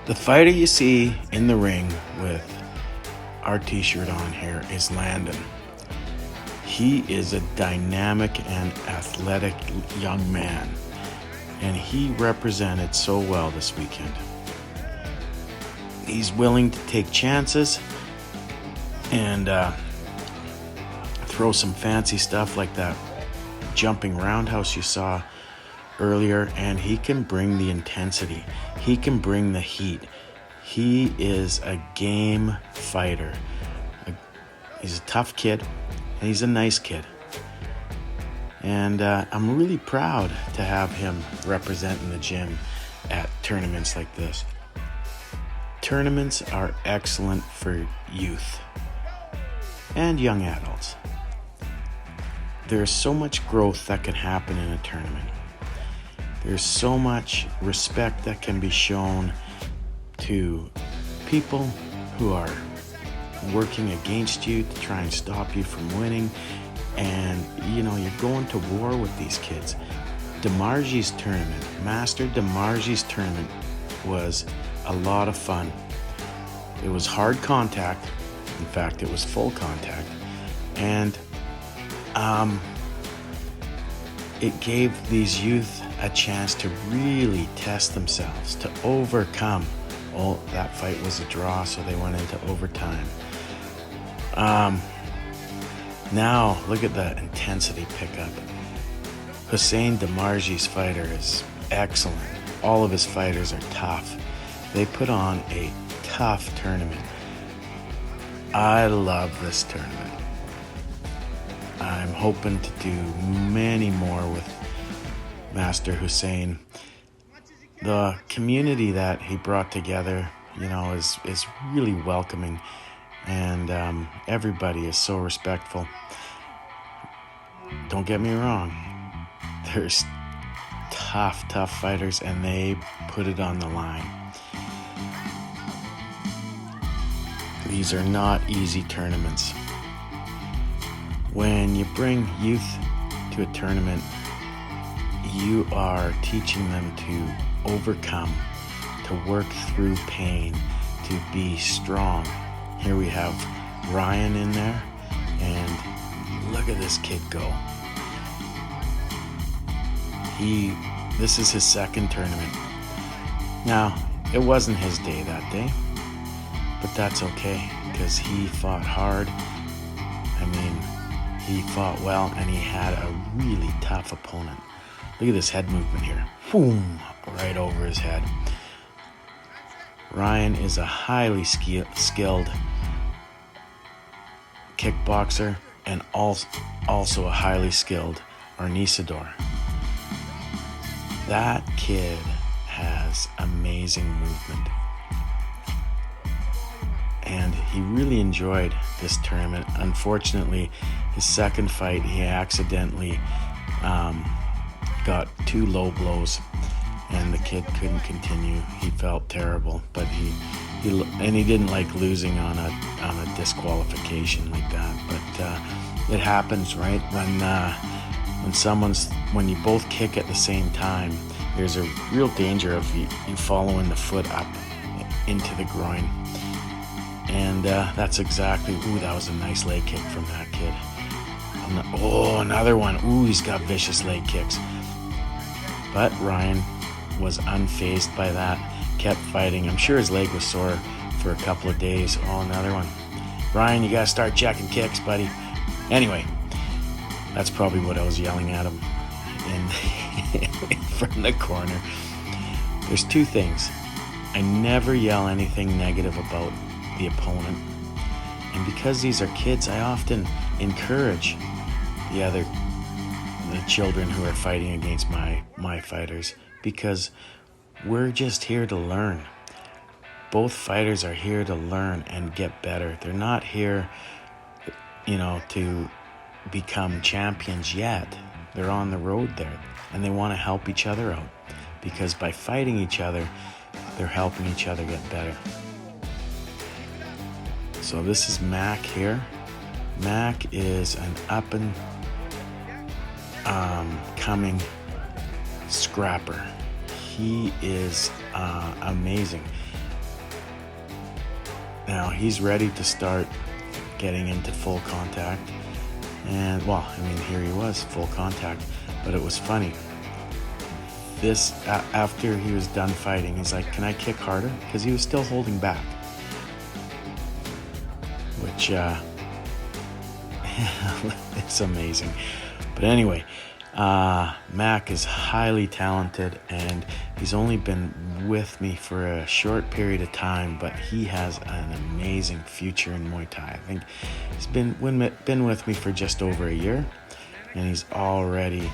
The fighter you see in the ring with our t-shirt on here is Landon. He is a dynamic and athletic young man, and he represented so well this weekend. He's willing to take chances and throw some fancy stuff like that jumping roundhouse you saw earlier, and he can bring the intensity. He can bring the heat. He is a game fighter. He's a tough kid, and he's a nice kid. And I'm really proud to have him representing the gym at tournaments like this. Tournaments are excellent for youth and young adults. There's so much growth that can happen in a tournament. There's so much respect that can be shown to people who are working against you to try and stop you from winning. And, you're going to war with these kids. DeMargie's tournament, Master DeMargie's tournament was a lot of fun. It was hard contact. In fact, it was full contact. And it gave these youth a chance to really test themselves, to overcome. Oh, that fight was a draw, so they went into overtime. Now, look at the intensity pickup. Hussein DeMargie's fighter is excellent. All of his fighters are tough. They put on a tough tournament. I love this tournament. I'm hoping to do many more with Master Hussein. The community that he brought together, is really welcoming, and everybody is so respectful. Don't get me wrong. There's tough fighters, and they put it on the line. These are not easy tournaments. When you bring youth to a tournament, you are teaching them to overcome, to work through pain, to be strong. Here we have Ryan in there, and look at this kid go. This is his second tournament. Now, it wasn't his day that day, but that's okay, because he fought hard. He fought well, and he had a really tough opponent. Look at this head movement here. Boom, right over his head. Ryan is a highly skilled kickboxer and also a highly skilled arnisador. That kid has amazing movement. And he really enjoyed this tournament. Unfortunately, his second fight, he accidentally got 2 low blows, and the kid couldn't continue. He felt terrible, but he didn't like losing on a disqualification like that. But it happens, right? When you both kick at the same time, there's a real danger of you following the foot up into the groin. And that's exactly, that was a nice leg kick from that kid. Another one. He's got vicious leg kicks. But Ryan was unfazed by that, kept fighting. I'm sure his leg was sore for a couple of days. Another one. Ryan, you gotta start checking kicks, buddy. Anyway, that's probably what I was yelling at him from the corner. There's 2 things. I never yell anything negative about the opponent, and because these are kids, I often encourage the children who are fighting against my fighters, because we're just here to learn. Both fighters are here to learn and get better. They're not here, to become champions yet. They're on the road there, and they want to help each other out, because by fighting each other, they're helping each other get better. So this is Mac here. Mac is an up and coming scrapper. He is amazing. Now he's ready to start getting into full contact. And well, I mean, here he was, full contact. But it was funny. After he was done fighting, he's like, "Can I kick harder?" Because he was still holding back. Which, it's amazing. But anyway, Mac is highly talented, and he's only been with me for a short period of time, but he has an amazing future in Muay Thai. I think he's been with me for just over a year, and he's already,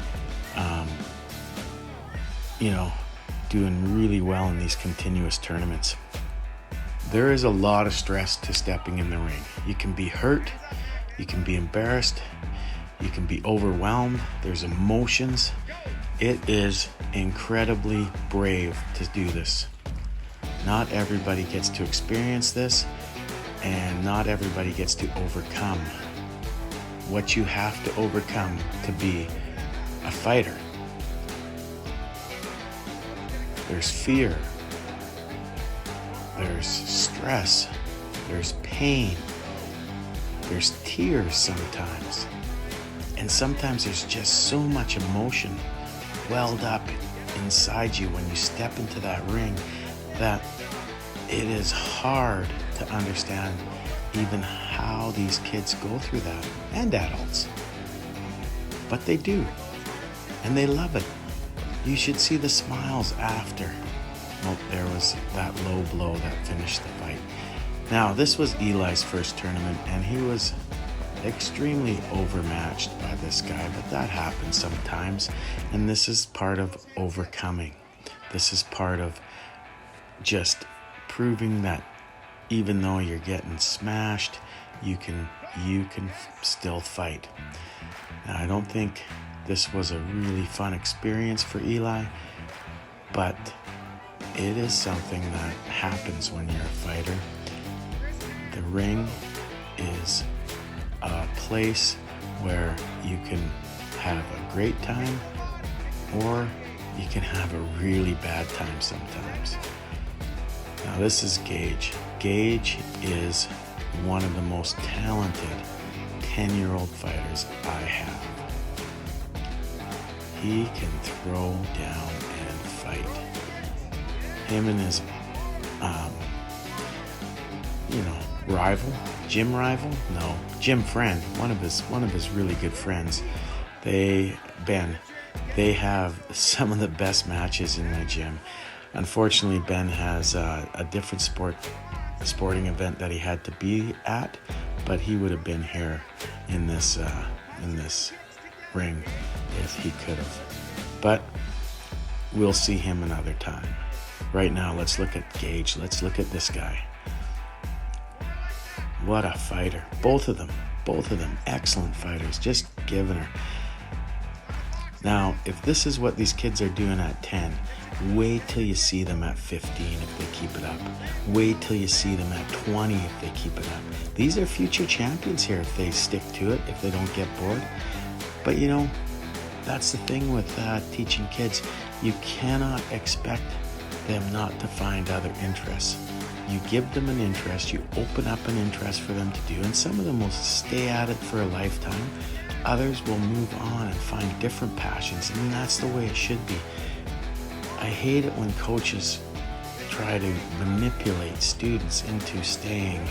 doing really well in these continuous tournaments. There is a lot of stress to stepping in the ring. You can be hurt, you can be embarrassed, you can be overwhelmed, there's emotions. It is incredibly brave to do this. Not everybody gets to experience this, and not everybody gets to overcome what you have to overcome to be a fighter. There's fear, there's stress, there's pain, there's tears sometimes. And sometimes there's just so much emotion welled up inside you when you step into that ring that it is hard to understand even how these kids go through that, and adults. But they do, and they love it. You should see the smiles after. Oh, there was that low blow that finished the fight. Now, this was Eli's first tournament, and he was extremely overmatched by this guy, but that happens sometimes, and this is part of overcoming. This is part of just proving that even though you're getting smashed, you can still fight. Now, I don't think this was a really fun experience for Eli, but it is something that happens when you're a fighter. The ring is a place where you can have a great time, or you can have a really bad time sometimes. Now, this is Gage. Gage is one of the most talented 10-year-old fighters I have. He can throw down and fight. Him and his, gym friend, one of his really good friends. They have some of the best matches in my gym. Unfortunately, Ben has a different sporting event that he had to be at, but he would have been here in this ring if he could have. But we'll see him another time. Right now, let's look at Gage. Let's look at this guy. What a fighter. Both of them, excellent fighters, just giving her. Now, if this is what these kids are doing at 10, wait till you see them at 15 if they keep it up. Wait till you see them at 20 if they keep it up. These are future champions here if they stick to it, if they don't get bored. But that's the thing with teaching kids. You cannot expect them not to find other interests. You give them an interest, you open up an interest for them to do, and some of them will stay at it for a lifetime. Others will move on and find different passions, and that's the way it should be. I hate it when coaches try to manipulate students into staying,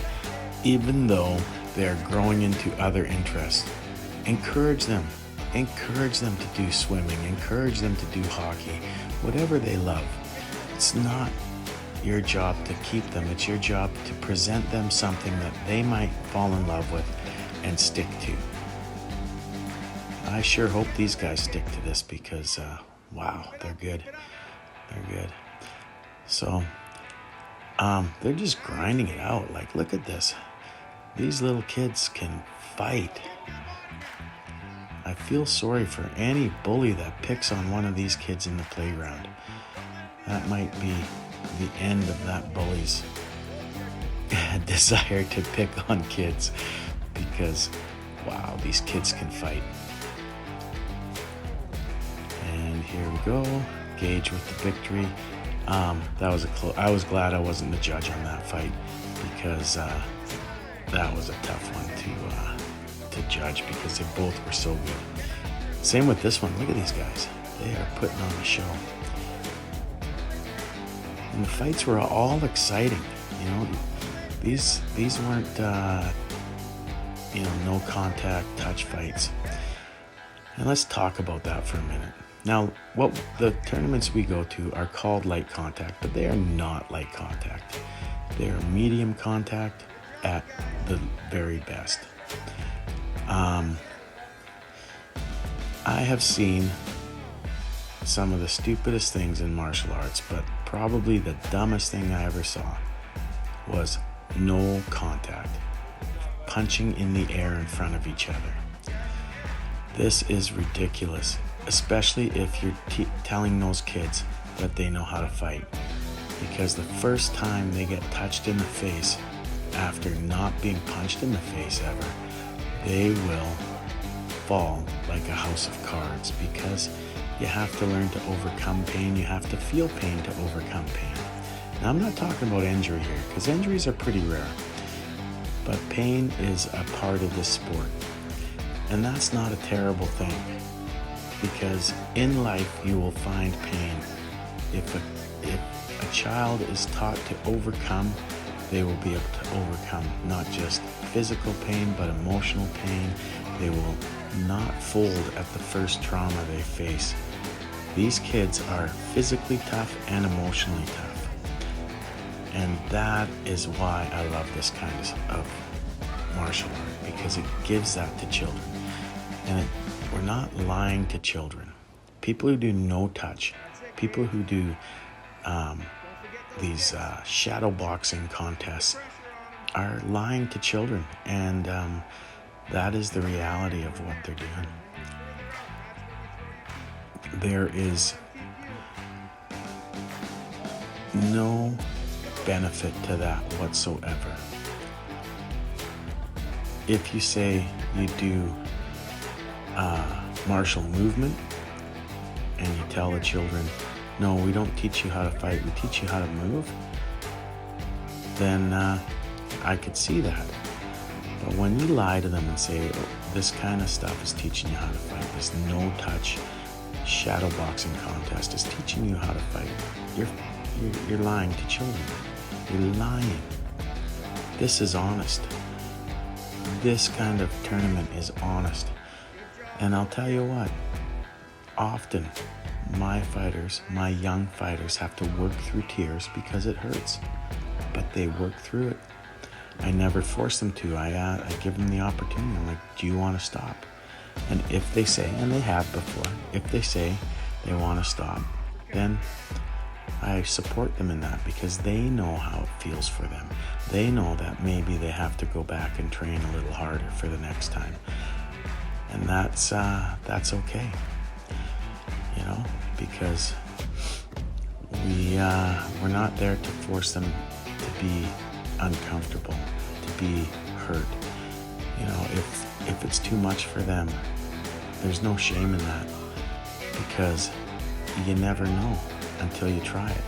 even though they're growing into other interests. Encourage them to do swimming, encourage them to do hockey, whatever they love. It's not your job to keep them. It's your job to present them something that they might fall in love with and stick to. I sure hope these guys stick to this because, wow, they're good. They're good. So, they're just grinding it out. Like, look at this. These little kids can fight. I feel sorry for any bully that picks on one of these kids in the playground. That might be the end of that bully's desire to pick on kids, because wow, these kids can fight. And here we go, Gage with the victory. That was I was glad I wasn't the judge on that fight, because that was a tough one to judge because they both were so good. Same with this one. Look at these guys. They are putting on a show. And the fights were all exciting. You know, these weren't no contact touch fights. And let's talk about that for a minute. Now, what the tournaments we go to are called light contact, but they are not light contact. They are medium contact at the very best. I have seen some of the stupidest things in martial arts, but probably the dumbest thing I ever saw was no contact, punching in the air in front of each other. This is ridiculous, especially if you're telling those kids that they know how to fight, because the first time they get touched in the face after not being punched in the face ever, they will fall like a house of cards, because you have to learn to overcome pain. You have to feel pain to overcome pain. Now, I'm not talking about injury here, because injuries are pretty rare, but pain is a part of this sport. And that's not a terrible thing, because in life you will find pain. If a child is taught to overcome, they will be able to overcome not just physical pain, but emotional pain. They will not fold at the first trauma they face. These kids are physically tough and emotionally tough. And that is why I love this kind of martial art, because it gives that to children. And we're not lying to children. People who do no touch, people who do these shadow boxing contests are lying to children, and that is the reality of what they're doing. There is no benefit to that whatsoever. If you say you do martial movement and you tell the children, no, we don't teach you how to fight, we teach you how to move, then I could see that. But when you lie to them and say, oh, this kind of stuff is teaching you how to fight, this no touch shadow boxing contest is teaching you how to fight, you're lying to children. You're lying. This is honest. This kind of tournament is honest. And I'll tell you what, often my young fighters have to work through tears because it hurts, but they work through it. I never force them to. I give them the opportunity. I'm like, do you want to stop? And if they say, and they have before, if they say they want to stop, then I support them in that, because they know how it feels for them. They know that maybe they have to go back and train a little harder for the next time. And that's okay, you know, because we're not there to force them to be uncomfortable, to be hurt. You know, if it's too much for them, there's no shame in that, because you never know until you try it.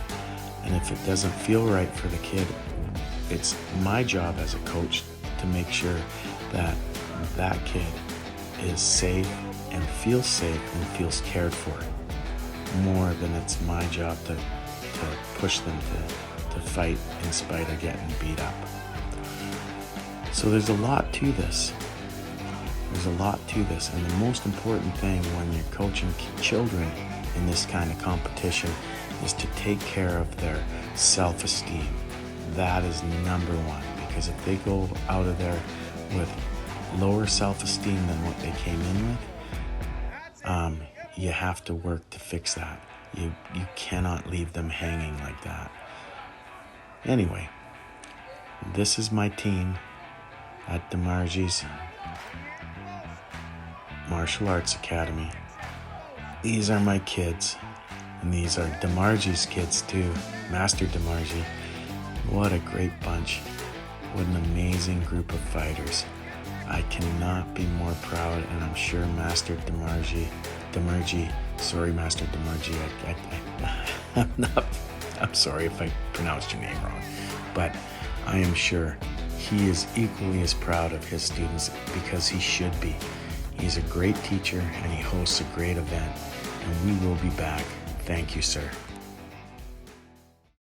And if it doesn't feel right for the kid, it's my job as a coach to make sure that that kid is safe and feels cared for, more than it's my job to push them to fight in spite of getting beat up. So there's a lot to this. And the most important thing when you're coaching children in this kind of competition is to take care of their self-esteem. That is number one, because if they go out of there with lower self-esteem than what they came in with, you have to work to fix that. You cannot leave them hanging like that. Anyway, this is my team at DeMarge's Martial Arts Academy. These are my kids, and these are DeMarge's kids too, Master DeMarge. What a great bunch. What an amazing group of fighters. I cannot be more proud, and I'm sure Master DeMarge, sorry Master DeMarge, I'm sorry if I pronounced your name wrong, but I am sure he is equally as proud of his students, because he should be. He's a great teacher and he hosts a great event, and we will be back. Thank you, sir.